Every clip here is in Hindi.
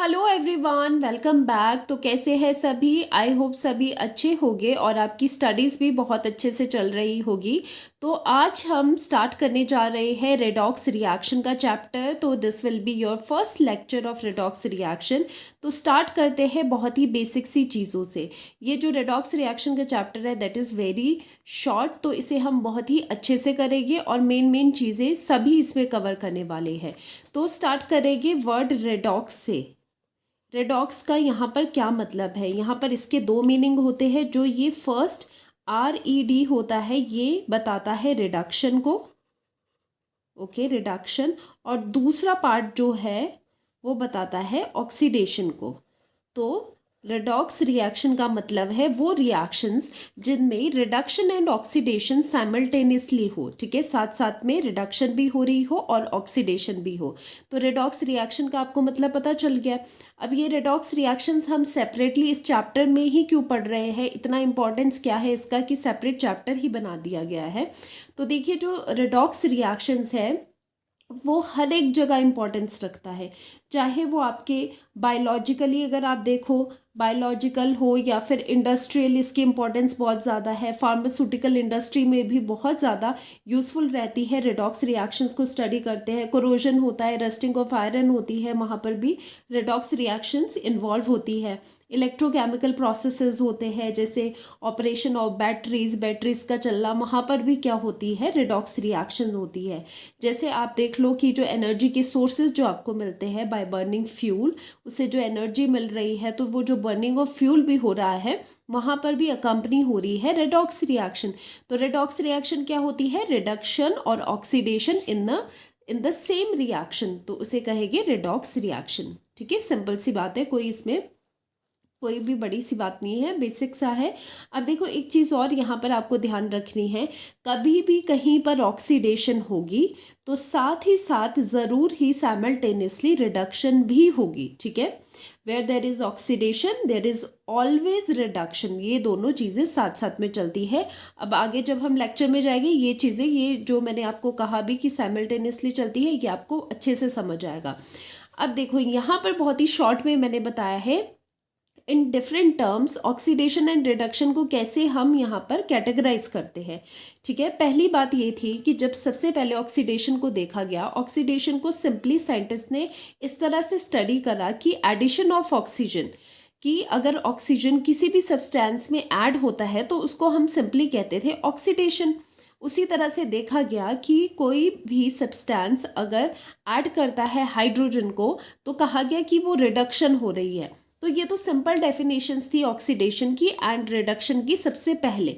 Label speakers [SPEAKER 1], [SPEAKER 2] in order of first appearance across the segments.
[SPEAKER 1] Hello everyone, welcome back. तो कैसे हैं सभी? आई होप सभी अच्छे होंगे और आपकी स्टडीज़ भी बहुत अच्छे से चल रही होगी। तो आज हम स्टार्ट करने जा रहे हैं रेडॉक्स रिएक्शन का चैप्टर। तो this will be your first lecture of redox reaction. तो स्टार्ट करते हैं बहुत ही बेसिक सी चीज़ों से। ये जो रेडॉक्स रिएक्शन का चैप्टर है दैट इज़ वेरी शॉर्ट, तो इसे हम बहुत ही अच्छे से करेंगे और मेन चीज़ें सभी इसमें कवर करने वाले हैं। तो स्टार्ट करेंगे वर्ड रेडॉक्स से। रेडॉक्स का यहाँ पर क्या मतलब है? यहाँ पर इसके दो मीनिंग होते हैं। जो ये फर्स्ट RED होता है ये बताता है रिडक्शन को, ओके, रिडक्शन। और दूसरा पार्ट जो है वो बताता है ऑक्सीडेशन को। तो रेडॉक्स रिएक्शन का मतलब है वो रिएक्शंस जिनमें रिडक्शन एंड ऑक्सीडेशन साइमल्टेनियसली हो, ठीक है, साथ साथ में रिडक्शन भी हो रही हो और ऑक्सीडेशन भी हो। तो रेडॉक्स रिएक्शन का आपको मतलब पता चल गया। अब ये रेडॉक्स रिएक्शंस हम सेपरेटली इस चैप्टर में ही क्यों पढ़ रहे हैं, इतना इंपॉर्टेंस क्या है इसका कि सेपरेट चैप्टर ही बना दिया गया है। तो देखिए जो रेडॉक्स रिएक्शंस है वो हर एक जगह इंपॉर्टेंस रखता है, चाहे वो आपके बायोलॉजिकली अगर आप देखो, बायोलॉजिकल हो या फिर इंडस्ट्रियल, इसकी इंपॉर्टेंस बहुत ज़्यादा है। फार्मास्यूटिकल इंडस्ट्री में भी बहुत ज़्यादा यूज़फुल रहती है, रेडॉक्स रिएक्शंस को स्टडी करते हैं। कोरोजन होता है, रस्टिंग ऑफ आयरन होती है, वहाँ पर भी रेडॉक्स रिएक्शंस इन्वॉल्व होती है। इलेक्ट्रोकेमिकल प्रोसेसेस होते हैं, जैसे ऑपरेशन ऑफ बैटरीज का चलना, वहाँ पर भी क्या होती है, रेडॉक्स रिएक्शन होती है। जैसे आप देख लो कि जो एनर्जी के सोर्सेज जो आपको मिलते हैं बाय बर्निंग फ्यूल, उससे जो एनर्जी मिल रही है, तो वो जो बर्निंग ऑफ फ्यूल भी हो रहा है वहाँ पर भी अकम्पनी हो रही है रेडॉक्स रिएक्शन। तो रेडॉक्स रिएक्शन क्या होती है? रिडक्शन और oxidation in the same reaction, तो उसे कहेंगे रेडॉक्स रिएक्शन। ठीक है, सिंपल सी बात है, कोई इसमें कोई भी बड़ी सी बात नहीं है, बेसिक सा है। अब देखो एक चीज़ और यहाँ पर आपको ध्यान रखनी है, कभी भी कहीं पर ऑक्सीडेशन होगी तो साथ ही साथ ज़रूर ही साइमल्टेनियसली रिडक्शन भी होगी, ठीक है। Where there is oxidation there is always reduction, ये दोनों चीज़ें साथ साथ में चलती है। अब आगे जब हम लेक्चर में जाएंगे ये चीज़ें, ये जो मैंने आपको कहा भी कि साइमल्टेनियसली चलती है, ये आपको अच्छे से समझ आएगा। अब देखो यहाँ पर बहुत ही शॉर्ट में मैंने बताया है in different terms oxidation and reduction को कैसे हम यहाँ पर कैटेगराइज करते हैं। ठीक है, पहली बात ये थी कि जब सबसे पहले ऑक्सीडेशन को देखा गया, ऑक्सीडेशन को सिंपली साइंटिस्ट ने इस तरह से स्टडी करा कि एडिशन ऑफ ऑक्सीजन, कि अगर ऑक्सीजन किसी भी सब्सटेंस में ऐड होता है तो उसको हम सिंपली कहते थे ऑक्सीडेशन। उसी तरह से देखा गया कि कोई भी सब्सटेंस अगर ऐड करता है हाइड्रोजन को तो कहा गया कि वो रिडक्शन हो रही है। तो ये तो सिंपल डेफिनेशंस थी ऑक्सीडेशन की एंड रिडक्शन की सबसे पहले।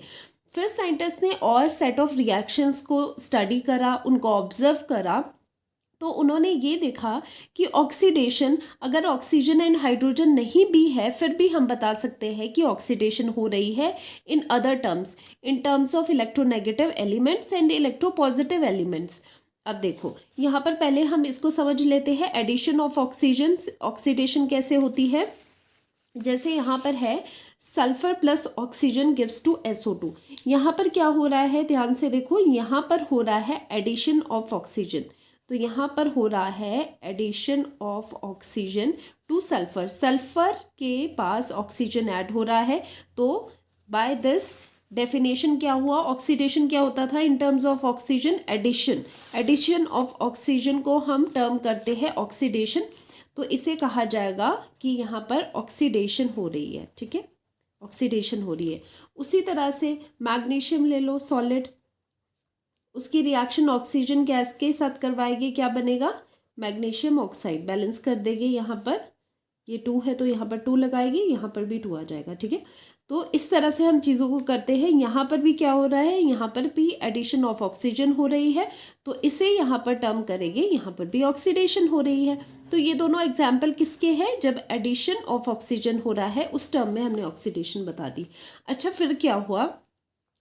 [SPEAKER 1] फिर साइंटिस्ट ने और सेट ऑफ रिएक्शंस को स्टडी करा, उनको ऑब्जर्व करा, तो उन्होंने ये देखा कि ऑक्सीडेशन अगर ऑक्सीजन एंड हाइड्रोजन नहीं भी है फिर भी हम बता सकते हैं कि ऑक्सीडेशन हो रही है in other terms, in terms of electronegative elements and electropositive elements. अब देखो यहाँ पर पहले हम इसको समझ लेते हैं, एडिशन ऑफ ऑक्सीजन, ऑक्सीडेशन कैसे होती है। जैसे यहाँ पर है sulphur plus oxygen gives to SO2, यहाँ पर क्या हो रहा है, ध्यान से देखो, यहाँ पर हो रहा है एडिशन ऑफ ऑक्सीजन। तो यहाँ पर हो रहा है addition of oxygen to sulphur, sulphur के पास ऑक्सीजन ऐड हो रहा है। तो बाय दिस डेफिनेशन क्या हुआ, ऑक्सीडेशन क्या होता था in terms of oxygen, addition. Addition of oxygen को हम टर्म करते हैं ऑक्सीडेशन, तो इसे कहा जाएगा कि यहाँ पर ऑक्सीडेशन हो रही है। ठीक है, ऑक्सीडेशन हो रही है। उसी तरह से मैग्नीशियम ले लो सॉलिड, उसकी रिएक्शन ऑक्सीजन गैस के साथ करवाएगी, क्या बनेगा, मैग्नीशियम ऑक्साइड, बैलेंस कर देगी। यहाँ पर ये 2 है तो यहाँ पर 2 लगाएगी, यहाँ पर भी 2 आ जाएगा। ठीक है, तो इस तरह से हम चीज़ों को करते हैं। यहाँ पर भी क्या हो रहा है, यहाँ पर भी एडिशन ऑफ ऑक्सीजन हो रही है, तो इसे यहाँ पर टर्म करेंगे, यहाँ पर भी ऑक्सीडेशन हो रही है। तो ये दोनों एग्जाम्पल किसके हैं, जब एडिशन ऑफ ऑक्सीजन हो रहा है उस टर्म में हमने ऑक्सीडेशन बता दी। अच्छा, फिर क्या हुआ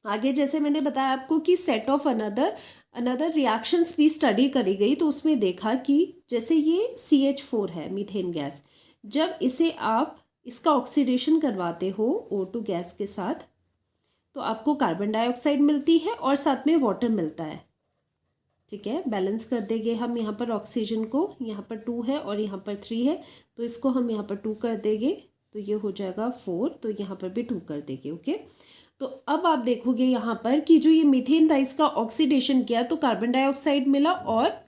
[SPEAKER 1] आगे, जैसे मैंने बताया आपको कि सेट ऑफ अनदर रिएक्शंस भी स्टडी करी गई, तो उसमें देखा कि जैसे ये CH4 है, मीथेन गैस, जब इसे आप इसका ऑक्सीडेशन करवाते हो O2 गैस के साथ तो आपको कार्बन डाइऑक्साइड मिलती है और साथ में वाटर मिलता है। ठीक है, बैलेंस कर देंगे हम यहाँ पर ऑक्सीजन को, यहाँ पर 2 है और यहाँ पर 3 है, तो इसको हम यहाँ पर 2 कर देंगे, तो ये हो जाएगा 4, तो यहाँ पर भी 2 कर देंगे। ओके, तो अब आप देखोगे यहाँ पर कि जो ये मीथेन था इसका ऑक्सीडेशन किया तो कार्बन डाइऑक्साइड मिला और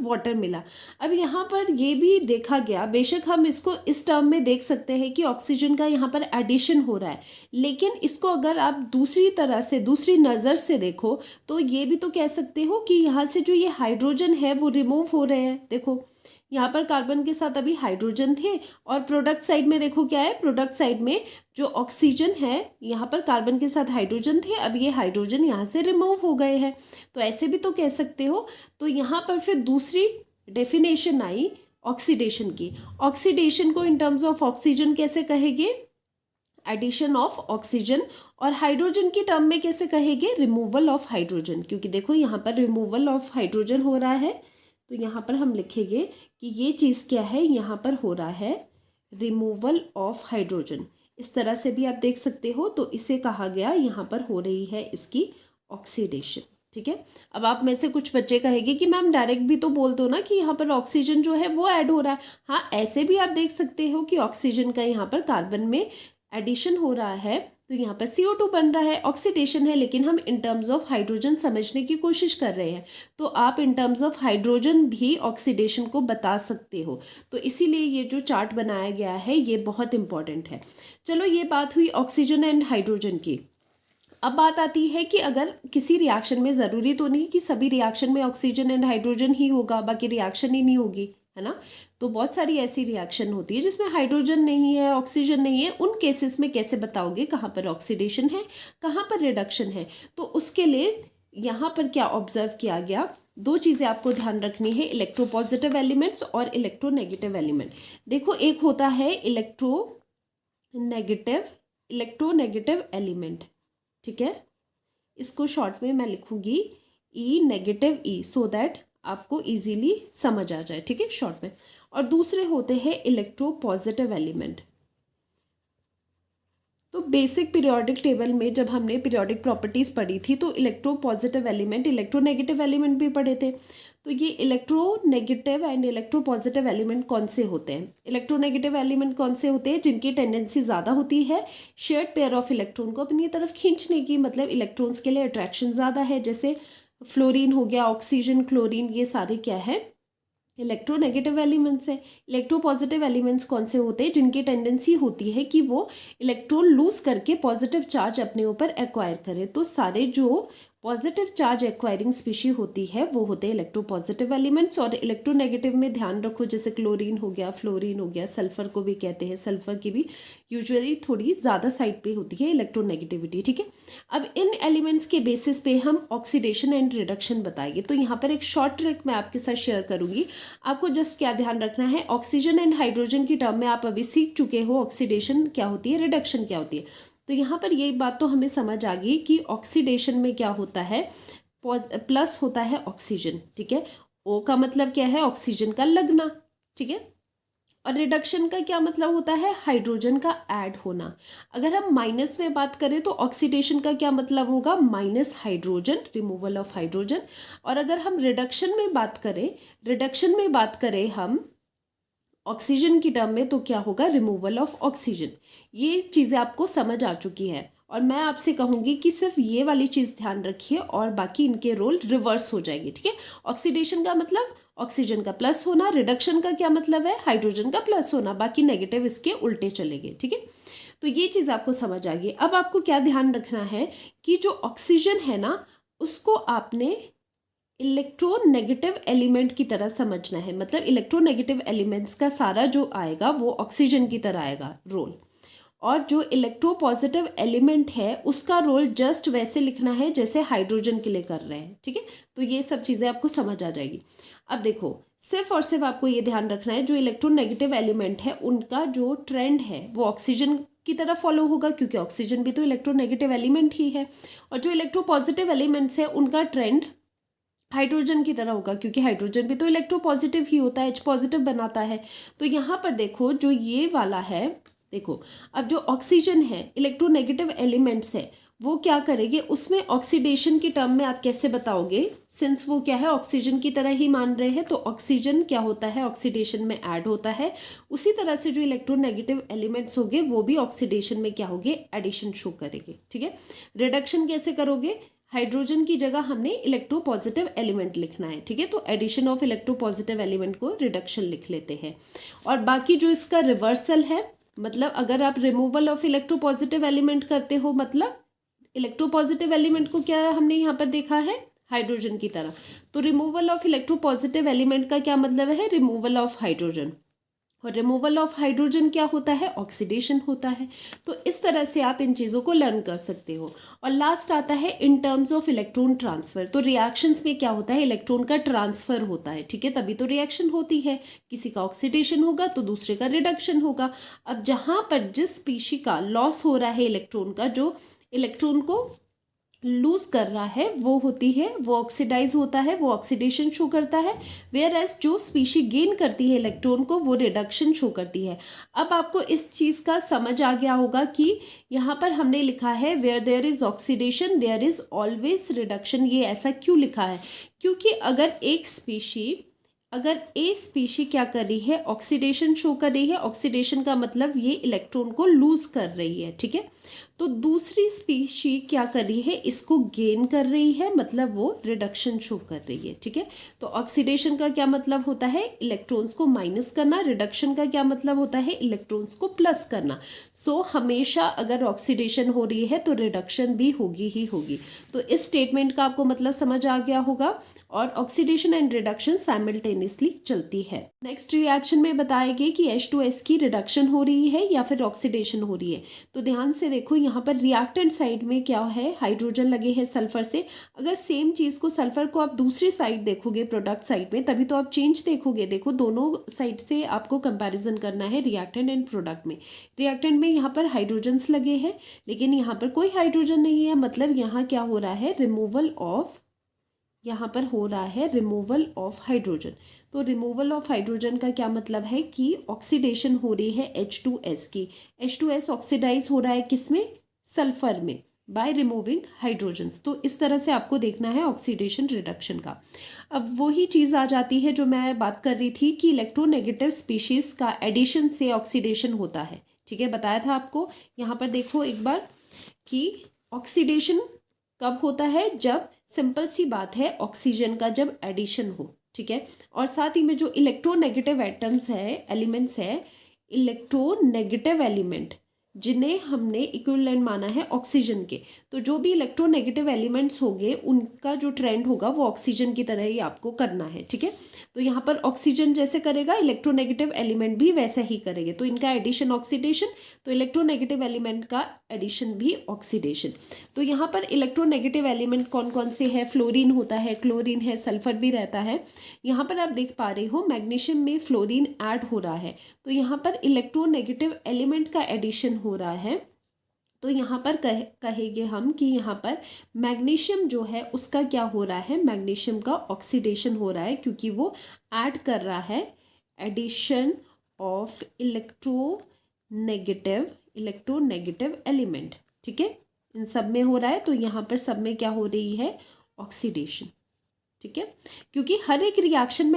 [SPEAKER 1] वाटर मिला। अब यहाँ पर ये भी देखा गया, बेशक हम इसको इस टर्म में देख सकते हैं कि ऑक्सीजन का यहाँ पर एडिशन हो रहा है, लेकिन इसको अगर आप दूसरी तरह से, दूसरी नज़र से देखो तो ये भी तो कह सकते हो कि यहाँ से जो ये हाइड्रोजन है वो रिमूव हो रहे हैं। देखो यहाँ पर कार्बन के साथ अभी हाइड्रोजन थे और प्रोडक्ट साइड में देखो क्या है, प्रोडक्ट साइड में जो ऑक्सीजन है यहाँ पर कार्बन के साथ हाइड्रोजन थे, अब ये हाइड्रोजन यहाँ से रिमूव हो गए हैं, तो ऐसे भी तो कह सकते हो। तो यहाँ पर फिर दूसरी डेफिनेशन आई ऑक्सीडेशन की। ऑक्सीडेशन को इन टर्म्स ऑफ ऑक्सीजन कैसे कहेंगे, एडिशन ऑफ ऑक्सीजन, और हाइड्रोजन की टर्म में कैसे कहेंगे, रिमूवल ऑफ हाइड्रोजन, क्योंकि देखो यहाँ पर रिमूवल ऑफ हाइड्रोजन हो रहा है, तो यहाँ पर हम लिखेंगे कि ये चीज़ क्या है, यहाँ पर हो रहा है रिमूवल ऑफ हाइड्रोजन। इस तरह से भी आप देख सकते हो, तो इसे कहा गया यहाँ पर हो रही है इसकी ऑक्सीडेशन। ठीक है, अब आप में से कुछ बच्चे कहेंगे कि मैम डायरेक्ट भी तो बोल दो ना कि यहाँ पर ऑक्सीजन जो है वो ऐड हो रहा है। हाँ, ऐसे भी आप देख सकते हो कि ऑक्सीजन का यहाँ पर कार्बन में एडिशन हो रहा है, तो यहाँ पर CO2 बन रहा है, ऑक्सीडेशन है, लेकिन हम इन टर्म्स ऑफ हाइड्रोजन समझने की कोशिश कर रहे हैं, तो आप इन टर्म्स ऑफ हाइड्रोजन भी ऑक्सीडेशन को बता सकते हो। तो इसीलिए ये जो चार्ट बनाया गया है ये बहुत इंपॉर्टेंट है। चलो, ये बात हुई ऑक्सीजन एंड हाइड्रोजन की। अब बात आती है कि अगर किसी रिएक्शन में, ज़रूरी तो नहीं कि सभी रिएक्शन में ऑक्सीजन एंड हाइड्रोजन ही होगा, बाकी रिएक्शन ही नहीं होगी, है ना। तो बहुत सारी ऐसी रिएक्शन होती है जिसमें हाइड्रोजन नहीं है, ऑक्सीजन नहीं है, उन केसेस में कैसे बताओगे कहाँ पर ऑक्सीडेशन है, कहाँ पर रिडक्शन है। तो उसके लिए यहाँ पर क्या ऑब्जर्व किया गया, दो चीज़ें आपको ध्यान रखनी है, इलेक्ट्रोपॉजिटिव एलिमेंट्स और इलेक्ट्रोनेगेटिव एलिमेंट। देखो, एक होता है इलेक्ट्रोनेगेटिव एलिमेंट, ठीक है, इसको शॉर्ट में मैं लिखूंगी E-, सो दैट आपको इजीली समझ आ जाए, ठीक है, शॉर्ट में। और दूसरे होते हैं इलेक्ट्रोपॉजिटिव एलिमेंट। तो बेसिक पीरियोडिक टेबल में जब हमने पीरियोडिक प्रॉपर्टीज पढ़ी थी तो इलेक्ट्रोपॉजिटिव एलिमेंट, इलेक्ट्रोनेगेटिव एलिमेंट भी पढ़े थे। तो ये इलेक्ट्रोनेगेटिव एंड इलेक्ट्रोपॉजिटिव एलिमेंट कौन से होते हैं, इलेक्ट्रोनेगेटिव एलिमेंट कौन से होते हैं, जिनकी टेंडेंसी ज़्यादा होती है शेयर्ड पेयर ऑफ इलेक्ट्रॉन को अपनी तरफ खींचने की, मतलब इलेक्ट्रॉन्स के लिए अट्रैक्शन ज़्यादा है, जैसे फ्लोरीन हो गया, ऑक्सीजन, क्लोरीन, ये सारे क्या है, इलेक्ट्रोनेगेटिव एलिमेंट्स है। इलेक्ट्रोपॉजिटिव एलिमेंट्स कौन से होते हैं, जिनकी टेंडेंसी होती है कि वो इलेक्ट्रॉन लूज करके पॉजिटिव चार्ज अपने ऊपर एक्वायर करे। तो सारे जो पॉजिटिव चार्ज एक्वायरिंग स्पीशी होती है वो होते हैं इलेक्ट्रोपॉजिटिव एलिमेंट्स। और इलेक्ट्रोनेगेटिव में ध्यान रखो, जैसे क्लोरीन हो गया, फ्लोरीन हो गया, सल्फर को भी कहते हैं, सल्फर की भी यूजुअली थोड़ी ज़्यादा साइड पे होती है इलेक्ट्रोनेगेटिविटी, ठीक है। अब इन एलिमेंट्स के बेसिस पे हम ऑक्सीडेशन एंड रिडक्शन बताएंगे। तो यहाँ पर एक शॉर्ट ट्रिक मैं आपके साथ शेयर करूंगी, आपको जस्ट क्या ध्यान रखना है, ऑक्सीजन एंड हाइड्रोजन की टर्म में आप अभी सीख चुके हो ऑक्सीडेशन क्या होती है, रिडक्शन क्या होती है। तो यहाँ पर यही बात तो हमें समझ आ गई कि ऑक्सीडेशन में क्या होता है, प्लस होता है ऑक्सीजन, ठीक है, O का मतलब क्या है, ऑक्सीजन का लगना, ठीक है। और रिडक्शन का क्या मतलब होता है, हाइड्रोजन का ऐड होना। अगर हम माइनस में बात करें तो ऑक्सीडेशन का क्या मतलब होगा, minus hydrogen, removal of hydrogen. और अगर हम रिडक्शन में बात करें हम ऑक्सीजन की टर्म में, तो क्या होगा, रिमूवल ऑफ ऑक्सीजन। ये चीज़ें आपको समझ आ चुकी है और मैं आपसे कहूँगी कि सिर्फ ये वाली चीज़ ध्यान रखिए और बाकी इनके रोल रिवर्स हो जाएगी, ठीक है। ऑक्सीडेशन का मतलब ऑक्सीजन का प्लस होना, रिडक्शन का क्या मतलब है, हाइड्रोजन का प्लस होना, बाकी नेगेटिव इसके उल्टे चलेंगे, ठीक है। तो ये चीज़ आपको समझ आ गई। अब आपको क्या ध्यान रखना है कि जो ऑक्सीजन है ना, उसको आपने इलेक्ट्रोनेगेटिव एलिमेंट की तरह समझना है। मतलब इलेक्ट्रोनेगेटिव एलिमेंट्स का सारा जो आएगा वो ऑक्सीजन की तरह आएगा रोल, और जो इलेक्ट्रोपॉजिटिव एलिमेंट है उसका रोल जस्ट वैसे लिखना है जैसे हाइड्रोजन के लिए कर रहे हैं, ठीक है। तो ये सब चीज़ें आपको समझ आ जाएगी। अब देखो, सिर्फ और सिर्फ आपको ये ध्यान रखना है, जो इलेक्ट्रोनेगेटिव एलिमेंट है उनका जो ट्रेंड है वो ऑक्सीजन की तरह फॉलो होगा, क्योंकि ऑक्सीजन भी तो इलेक्ट्रोनेगेटिव एलिमेंट ही है। और जो इलेक्ट्रोपॉजिटिव एलिमेंट्स है उनका ट्रेंड हाइड्रोजन की तरह होगा, क्योंकि हाइड्रोजन भी तो इलेक्ट्रोपॉजिटिव ही होता है, H पॉजिटिव बनाता है। तो यहाँ पर देखो, जो ये वाला है, देखो अब जो ऑक्सीजन है, इलेक्ट्रोनेगेटिव एलिमेंट्स है, वो क्या करेंगे, उसमें ऑक्सीडेशन की टर्म में आप कैसे बताओगे, सिंस वो क्या है ऑक्सीजन की तरह ही मान रहे हैं, तो ऑक्सीजन क्या होता है ऑक्सीडेशन में ऐड होता है। उसी तरह से जो इलेक्ट्रोनेगेटिव एलिमेंट्स होंगे वो भी ऑक्सीडेशन में क्या होंगे, एडिशन शो करेंगे। ठीक है, रिडक्शन कैसे करोगे, हाइड्रोजन की जगह हमने इलेक्ट्रोपॉजिटिव एलिमेंट लिखना है। ठीक है, तो एडिशन ऑफ इलेक्ट्रोपॉजिटिव एलिमेंट को रिडक्शन लिख लेते हैं। और बाकी जो इसका रिवर्सल है, मतलब अगर आप रिमूवल ऑफ इलेक्ट्रोपॉजिटिव एलिमेंट करते हो, मतलब इलेक्ट्रोपॉजिटिव एलिमेंट को क्या हमने यहाँ पर देखा है हाइड्रोजन की तरह, तो रिमूवल ऑफ इलेक्ट्रोपॉजिटिव एलिमेंट का क्या मतलब है, रिमूवल ऑफ हाइड्रोजन। और रिमूवल ऑफ हाइड्रोजन क्या होता है, ऑक्सीडेशन होता है। तो इस तरह से आप इन चीज़ों को लर्न कर सकते हो। और लास्ट आता है इन टर्म्स ऑफ इलेक्ट्रॉन ट्रांसफर। तो रिएक्शंस में क्या होता है, इलेक्ट्रॉन का ट्रांसफर होता है। ठीक है, तभी तो रिएक्शन होती है, किसी का ऑक्सीडेशन होगा तो दूसरे का रिडक्शन होगा। अब जहाँ पर जिस स्पीशी का लॉस हो रहा है इलेक्ट्रॉन का, जो इलेक्ट्रॉन को लूज कर रहा है वो होती है, वो ऑक्सीडाइज होता है, वो ऑक्सीडेशन शो करता है। वेयर एज जो स्पीशी गेन करती है इलेक्ट्रॉन को, वो रिडक्शन शो करती है। अब आपको इस चीज़ का समझ आ गया होगा कि यहाँ पर हमने लिखा है where there is oxidation there is always reduction. ये ऐसा क्यों लिखा है, क्योंकि अगर ए स्पीशी क्या कर रही है, ऑक्सीडेशन शो कर रही है, ऑक्सीडेशन का मतलब ये इलेक्ट्रॉन को लूज कर रही है। ठीक है, तो दूसरी स्पीशी क्या कर रही है, इसको गेन कर रही है, मतलब वो रिडक्शन शो कर रही है। ठीक है, तो ऑक्सीडेशन का क्या मतलब होता है, इलेक्ट्रॉन्स को माइनस करना। रिडक्शन का क्या मतलब होता है, इलेक्ट्रॉन्स को प्लस करना। सो हमेशा अगर ऑक्सीडेशन हो रही है तो रिडक्शन भी होगी ही होगी। तो इस स्टेटमेंट का आपको मतलब समझ आ गया होगा। और ऑक्सीडेशन एंड रिडक्शन साइमल्टेनियसली चलती है। नेक्स्ट रिएक्शन में बताएगी कि H2S की रिडक्शन हो रही है या फिर ऑक्सीडेशन हो रही है। तो ध्यान से देखो, यहाँ पर रिएक्टेंट साइड में क्या है, हाइड्रोजन लगे हैं सल्फर से। अगर सेम चीज़ को, सल्फर को आप दूसरी साइड देखोगे, प्रोडक्ट साइड में, तभी तो आप चेंज देखोगे। देखो दोनों साइड से आपको कंपैरिजन करना है रिएक्टेंट एंड प्रोडक्ट में। रिएक्टेंट में यहाँ पर हाइड्रोजन्स लगे हैं, लेकिन यहाँ पर कोई हाइड्रोजन नहीं है, मतलब यहाँ क्या हो रहा है, यहाँ पर हो रहा है रिमूवल ऑफ हाइड्रोजन। तो रिमूवल ऑफ हाइड्रोजन का क्या मतलब है कि ऑक्सीडेशन हो रही है H2S की। H2S ऑक्सीडाइज हो रहा है किसमें, सल्फर में, बाय रिमूविंग हाइड्रोजन्स। तो इस तरह से आपको देखना है ऑक्सीडेशन रिडक्शन का। अब वही चीज़ आ जाती है जो मैं बात कर रही थी कि इलेक्ट्रोनेगेटिव स्पीशीज का एडिशन से ऑक्सीडेशन होता है। ठीक है, बताया था आपको। यहाँ पर देखो एक बार कि ऑक्सीडेशन कब होता है, जब सिंपल सी बात है, ऑक्सीजन का जब एडिशन हो। ठीक है, और साथ ही में जो इलेक्ट्रोनेगेटिव एटम्स है, एलिमेंट्स है, इलेक्ट्रोनेगेटिव एलिमेंट जिन्हें हमने इक्विवेलेंट माना है ऑक्सीजन के, तो जो भी इलेक्ट्रोनेगेटिव एलिमेंट्स होंगे उनका जो ट्रेंड होगा वो ऑक्सीजन की तरह ही आपको करना है। ठीक है, तो यहाँ पर ऑक्सीजन जैसे करेगा, इलेक्ट्रोनेगेटिव एलिमेंट भी वैसे ही करेंगे। तो इनका एडिशन ऑक्सीडेशन, तो इलेक्ट्रोनेगेटिव एलिमेंट का एडिशन भी ऑक्सीडेशन। तो यहाँ पर इलेक्ट्रोनेगेटिव एलिमेंट कौन कौन से है, फ्लोरीन होता है, क्लोरीन है, सल्फर भी रहता है। यहाँ पर आप देख पा रहे हो मैग्नीशियम में फ्लोरीन ऐड हो रहा है, तो यहाँ पर इलेक्ट्रोनेगेटिव एलिमेंट का एडिशन हो रहा है। तो यहाँ पर कहेंगे हम कि यहाँ पर मैग्नीशियम जो है उसका क्या हो रहा है, मैग्नीशियम का ऑक्सीडेशन हो रहा है, क्योंकि वो ऐड कर रहा है, एडिशन ऑफ इलेक्ट्रोनेगेटिव एलिमेंट। ठीक है, इन सब में हो रहा है, तो यहाँ पर सब में क्या हो रही है, ऑक्सीडेशन। ठीक है, क्योंकि हर एक रिएक्शन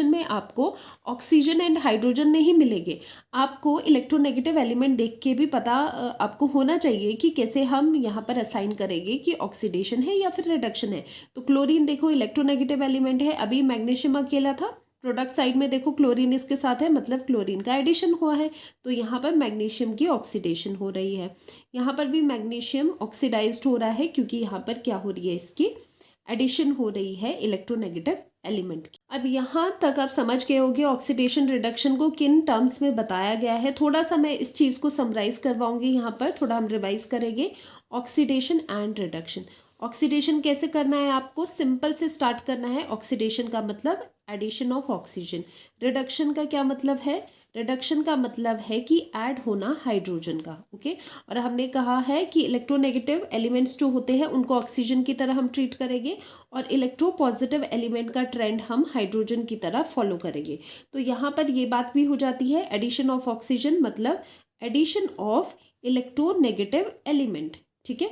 [SPEAKER 1] में आपको ऑक्सीजन एंड हाइड्रोजन नहीं मिलेंगे। आपको इलेक्ट्रोनेगेटिव एलिमेंट देख के भी पता आपको होना चाहिए कि कैसे हम यहाँ पर असाइन करेंगे कि ऑक्सीडेशन है या फिर रिडक्शन है। तो क्लोरीन देखो इलेक्ट्रोनेगेटिव एलिमेंट है, अभी मैग्नीशियम अकेला था, प्रोडक्ट साइड में देखो क्लोरीन इसके साथ है, मतलब क्लोरीन का एडिशन हुआ है। तो यहाँ पर मैग्नीशियम की ऑक्सीडेशन हो रही है, यहाँ पर भी मैग्नीशियम ऑक्सीडाइज्ड हो रहा है, क्योंकि यहाँ पर क्या हो रही है, इसकी एडिशन हो रही है इलेक्ट्रोनेगेटिव एलिमेंट की। अब यहाँ तक आप समझ गए होंगे ऑक्सीडेशन रिडक्शन को किन टर्म्स में बताया गया है। थोड़ा सा मैं इस चीज़ को समराइज करवाऊंगी, यहाँ पर थोड़ा हम रिवाइज करेंगे। ऑक्सीडेशन एंड रिडक्शन, ऑक्सीडेशन कैसे करना है, आपको सिंपल से स्टार्ट करना है। ऑक्सीडेशन का मतलब एडिशन ऑफ ऑक्सीजन। रिडक्शन का क्या मतलब है, रिडक्शन का मतलब है कि ऐड होना हाइड्रोजन का। ओके, और हमने कहा है कि इलेक्ट्रोनेगेटिव एलिमेंट्स जो होते हैं उनको ऑक्सीजन की तरह हम ट्रीट करेंगे, और इलेक्ट्रोपॉजिटिव एलिमेंट का ट्रेंड हम हाइड्रोजन की तरह फॉलो करेंगे। तो यहाँ पर ये बात भी हो जाती है, एडिशन ऑफ ऑक्सीजन मतलब एडिशन ऑफ इलेक्ट्रोनेगेटिव एलिमेंट। ठीक है,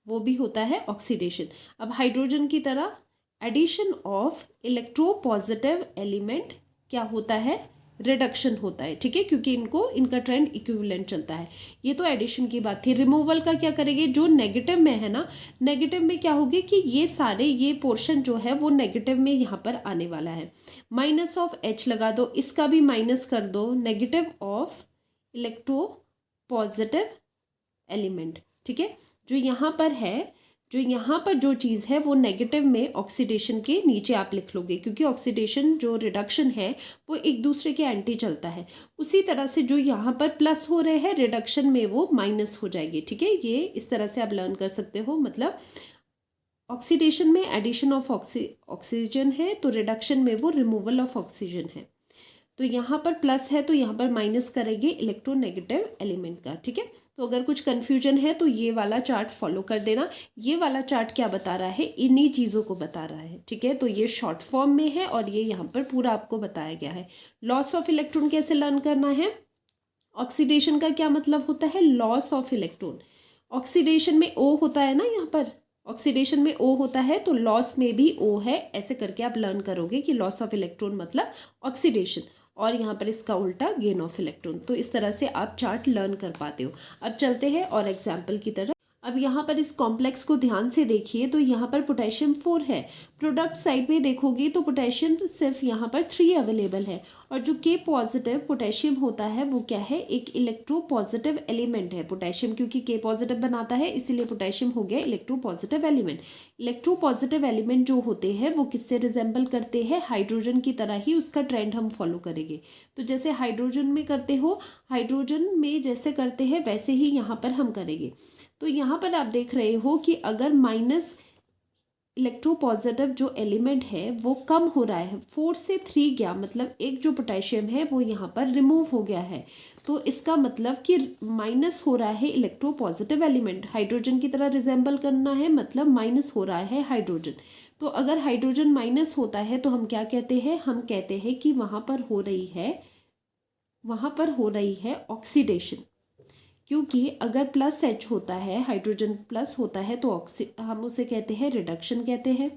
[SPEAKER 1] वो भी होता है ऑक्सीडेशन। अब हाइड्रोजन की तरह एडिशन ऑफ इलेक्ट्रोपॉजिटिव एलिमेंट क्या होता है, रिडक्शन होता है। ठीक है, क्योंकि इनका ट्रेंड इक्विवेलेंट चलता है। ये तो एडिशन की बात थी। रिमूवल का क्या करेंगे, जो नेगेटिव में है ना, नेगेटिव में क्या होगी कि ये पोर्शन जो है वो नेगेटिव में यहाँ पर आने वाला है। माइनस ऑफ H लगा दो, इसका भी माइनस कर दो, negative of electro positive element. ठीक है, जो यहाँ पर है, जो चीज़ है वो नेगेटिव में ऑक्सीडेशन के नीचे आप लिख लोगे, क्योंकि ऑक्सीडेशन जो रिडक्शन है वो एक दूसरे के एंटी चलता है। उसी तरह से जो यहाँ पर प्लस हो रहे हैं, रिडक्शन में वो माइनस हो जाएगी। ठीक है, ये इस तरह से आप लर्न कर सकते हो। मतलब ऑक्सीडेशन में एडिशन ऑफ ऑक्सीजन है, तो रिडक्शन में वो रिमूवल ऑफ ऑक्सीजन है। तो यहाँ पर प्लस है तो यहाँ पर माइनस करेंगे इलेक्ट्रोनेगेटिव एलिमेंट का। ठीक है, तो अगर कुछ कंफ्यूजन है तो ये वाला चार्ट फॉलो कर देना। ये वाला चार्ट क्या बता रहा है, इन्हीं चीज़ों को बता रहा है। ठीक है, तो ये शॉर्ट फॉर्म में है और ये यहाँ पर पूरा आपको बताया गया है। लॉस ऑफ इलेक्ट्रॉन कैसे लर्न करना है, ऑक्सीडेशन का क्या मतलब होता है, लॉस ऑफ इलेक्ट्रॉन। ऑक्सीडेशन में O होता है ना, यहाँ पर ऑक्सीडेशन में O होता है तो लॉस में भी O है। ऐसे करके आप लर्न करोगे कि लॉस ऑफ इलेक्ट्रॉन मतलब ऑक्सीडेशन, और यहाँ पर इसका उल्टा गेन ऑफ इलेक्ट्रॉन। तो इस तरह से आप चार्ट लर्न कर पाते हो। अब चलते हैं और एग्जाम्पल की तरफ। अब यहाँ पर इस कॉम्प्लेक्स को ध्यान से देखिए, तो यहाँ पर पोटेशियम 4 है। प्रोडक्ट साइड में देखोगे तो पोटेशियम सिर्फ यहाँ पर 3 अवेलेबल है। और जो K पॉजिटिव पोटेशियम होता है वो क्या है, एक इलेक्ट्रो पॉजिटिव एलिमेंट है। पोटेशियम क्योंकि K पॉजिटिव बनाता है, इसीलिए पोटेशियम हो गया electro positive element. Electro positive element जो होते हैं वो किससे रिजेंबल करते हैं, हाइड्रोजन की तरह ही उसका ट्रेंड हम फॉलो करेंगे। तो जैसे हाइड्रोजन में करते हो, हाइड्रोजन में जैसे करते हैं वैसे ही यहाँ पर हम करेंगे। तो यहाँ पर आप देख रहे हो कि अगर माइनस इलेक्ट्रोपॉजिटिव जो एलिमेंट है वो कम हो रहा है, 4 से 3 गया, मतलब एक जो पोटेशियम है वो यहाँ पर रिमूव हो गया है। तो इसका मतलब कि माइनस हो रहा है इलेक्ट्रोपॉजिटिव एलिमेंट, हाइड्रोजन की तरह रिजेंबल करना है, मतलब माइनस हो रहा है हाइड्रोजन। तो अगर हाइड्रोजन माइनस होता है तो हम क्या कहते हैं, हम कहते हैं कि वहाँ पर हो रही है ऑक्सीडेशन। क्योंकि अगर प्लस H होता है, हाइड्रोजन प्लस होता है तो हम उसे कहते हैं रिडक्शन कहते हैं,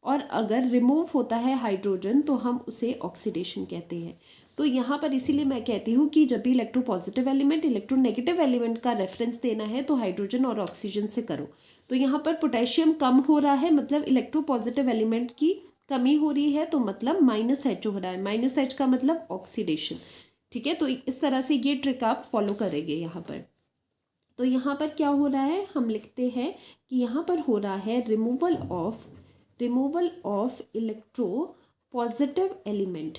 [SPEAKER 1] और अगर रिमूव होता है हाइड्रोजन तो हम उसे ऑक्सीडेशन कहते हैं। तो यहाँ पर इसीलिए मैं कहती हूँ कि जब भी इलेक्ट्रोपॉजिटिव एलिमेंट इलेक्ट्रोनेगेटिव एलिमेंट का रेफरेंस देना है तो हाइड्रोजन और ऑक्सीजन से करो। तो यहाँ पर पोटेशियम कम हो रहा है, मतलब इलेक्ट्रोपॉजिटिव एलिमेंट की कमी हो रही है, तो मतलब माइनस H हो रहा है। माइनस H का मतलब ऑक्सीडेशन। ठीक है, तो इस तरह से ये ट्रिक आप फॉलो करेंगे यहाँ पर। तो यहाँ पर क्या हो रहा है, हम लिखते हैं कि यहाँ पर हो रहा है removal of electro positive element.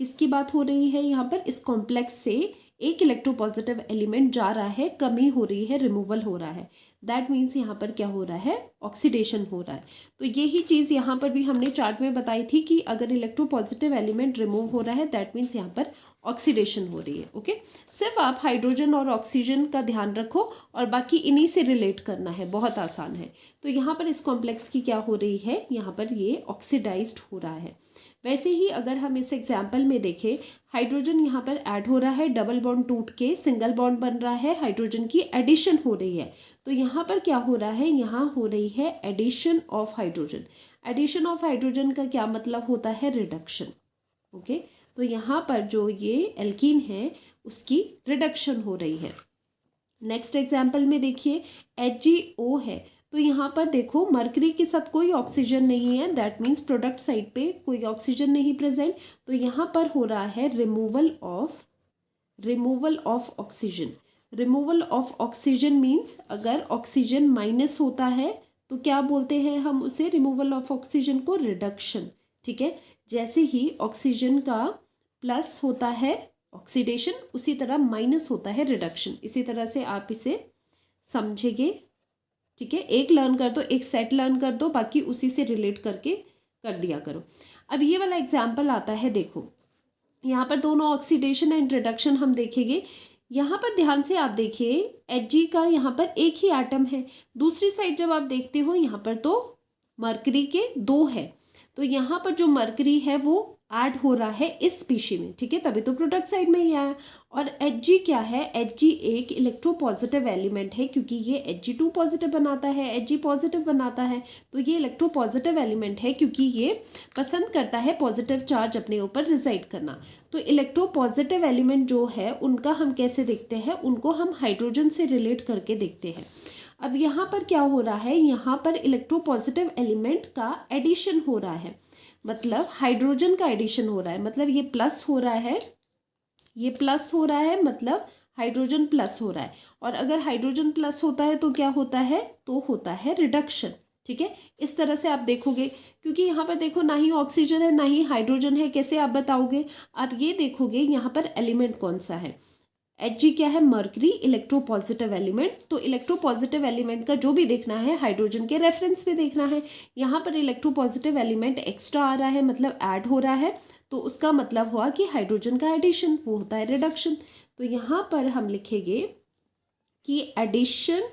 [SPEAKER 1] किसकी बात हो रही है यहाँ पर, इस कॉम्प्लेक्स से एक इलेक्ट्रोपॉजिटिव एलिमेंट जा रहा है, कमी हो रही है, रिमूवल हो रहा है। दैट मीन्स यहाँ पर क्या हो रहा है, ऑक्सीडेशन हो रहा है। तो यही चीज़ यहाँ पर भी हमने चार्ट में बताई थी कि अगर इलेक्ट्रोपॉजिटिव एलिमेंट रिमूव हो रहा है दैट मीन्स यहाँ पर ऑक्सीडेशन हो रही है। ओके, सिर्फ आप हाइड्रोजन और ऑक्सीजन का ध्यान रखो और बाकी इन्हीं से रिलेट करना है, बहुत आसान है। तो यहाँ पर इस कॉम्प्लेक्स की क्या हो रही है, यहाँ पर ये ऑक्सीडाइज्ड हो रहा है। वैसे ही अगर हम इस एग्जाम्पल में देखें, हाइड्रोजन यहाँ पर ऐड हो रहा है, डबल बॉन्ड टूट के सिंगल बॉन्ड बन रहा है, हाइड्रोजन की एडिशन हो रही है। तो यहाँ पर क्या हो रहा है, यहाँ हो रही है addition of hydrogen. Addition of hydrogen का क्या मतलब होता है, रिडक्शन। ओके, तो यहाँ पर जो ये एल्कीन है उसकी रिडक्शन हो रही है। नेक्स्ट एग्जाम्पल में देखिए HgO है, तो यहाँ पर देखो मरकरी के साथ कोई ऑक्सीजन नहीं है, दैट मीन्स प्रोडक्ट साइड पे कोई ऑक्सीजन नहीं प्रेजेंट। तो यहाँ पर हो रहा है removal of oxygen. Removal of oxygen means अगर ऑक्सीजन माइनस होता है तो क्या बोलते हैं हम उसे, रिमूवल ऑफ ऑक्सीजन को रिडक्शन। ठीक है, जैसे ही ऑक्सीजन का प्लस होता है ऑक्सीडेशन, उसी तरह माइनस होता है रिडक्शन। इसी तरह से आप इसे समझेंगे। ठीक है, एक लर्न कर दो, एक सेट लर्न कर दो, बाकी उसी से रिलेट करके कर दिया करो। अब ये वाला एग्जाम्पल आता है, देखो यहाँ पर दोनों ऑक्सीडेशन एंड रिडक्शन हम देखेंगे। यहाँ पर ध्यान से आप देखिए Hg का यहाँ पर एक ही एटम है, दूसरी साइड जब आप देखते हो यहाँ पर तो मरकरी के 2 है। तो यहाँ पर जो मरकरी है वो ऐड हो रहा है इस स्पीशी में, ठीक है, तभी तो प्रोडक्ट साइड में ही आया। और Hg क्या है, Hg एक इलेक्ट्रोपॉजिटिव एलिमेंट है, क्योंकि ये Hg2 पॉजिटिव बनाता है, Hg पॉजिटिव बनाता है, तो ये इलेक्ट्रोपॉजिटिव एलिमेंट है, क्योंकि ये पसंद करता है पॉजिटिव चार्ज अपने ऊपर रिजाइड करना। तो इलेक्ट्रोपॉजिटिव एलिमेंट जो है उनका हम कैसे देखते हैं, उनको हम हाइड्रोजन से रिलेट करके देखते हैं। अब यहाँ पर क्या हो रहा है, यहाँ पर इलेक्ट्रोपॉजिटिव एलिमेंट का एडिशन हो रहा है, मतलब हाइड्रोजन का एडिशन हो रहा है, मतलब ये प्लस हो रहा है, ये प्लस हो रहा है, मतलब हाइड्रोजन प्लस हो रहा है। और अगर हाइड्रोजन प्लस होता है तो क्या होता है, तो होता है रिडक्शन, ठीक है। इस तरह से आप देखोगे, क्योंकि यहाँ पर देखो ना ही ऑक्सीजन है ना ही हाइड्रोजन है, कैसे आप बताओगे, आप ये देखोगे यहाँ पर एलिमेंट कौन सा है, Hg क्या है, मर्करी, इलेक्ट्रोपॉजिटिव एलिमेंट। तो इलेक्ट्रोपॉजिटिव एलिमेंट का जो भी देखना है हाइड्रोजन के रेफरेंस में देखना है। यहाँ पर इलेक्ट्रोपॉजिटिव एलिमेंट एक्स्ट्रा आ रहा है, मतलब ऐड हो रहा है, तो उसका मतलब हुआ कि हाइड्रोजन का एडिशन, वो होता है रिडक्शन। तो यहाँ पर हम लिखेंगे कि एडिशन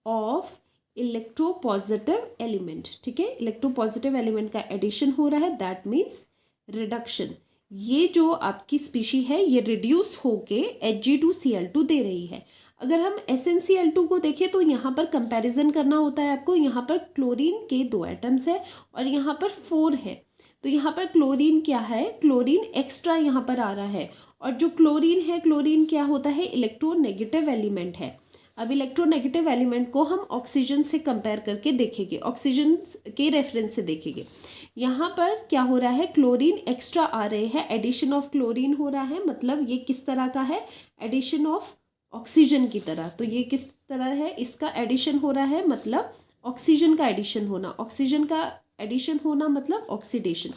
[SPEAKER 1] ऑफ इलेक्ट्रोपॉजिटिव एलिमेंट, ठीक है, इलेक्ट्रोपॉजिटिव एलिमेंट का एडिशन हो रहा है, दैट मीन्स रिडक्शन। ये जो आपकी स्पीशी है ये रिड्यूस होके Hg2Cl2 दे रही है। अगर हम SnCl2 को देखें तो यहाँ पर कंपैरिजन करना होता है आपको, यहाँ पर क्लोरीन के 2 एटम्स है और यहाँ पर 4 है, तो यहाँ पर क्लोरीन क्या है, क्लोरीन एक्स्ट्रा यहाँ पर आ रहा है। और जो क्लोरीन है, क्लोरीन क्या होता है, इलेक्ट्रोनेगेटिव एलिमेंट है। अब इलेक्ट्रोनेगेटिव एलिमेंट को हम ऑक्सीजन से कंपेयर करके देखेंगे, ऑक्सीजन के रेफरेंस से देखेंगे। यहाँ पर क्या हो रहा है, क्लोरीन एक्स्ट्रा आ रहे हैं, एडिशन ऑफ क्लोरीन हो रहा है, मतलब ये किस तरह का है, एडिशन ऑफ ऑक्सीजन की तरह। तो ये किस तरह है, इसका एडिशन हो रहा है, मतलब ऑक्सीजन का एडिशन होना, ऑक्सीजन का एडिशन होना मतलब ऑक्सीडेशन।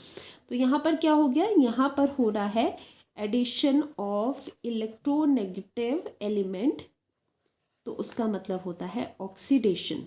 [SPEAKER 1] तो यहाँ पर क्या हो गया, यहाँ पर हो रहा है एडिशन ऑफ इलेक्ट्रोनेगेटिव एलिमेंट, तो उसका मतलब होता है ऑक्सीडेशन,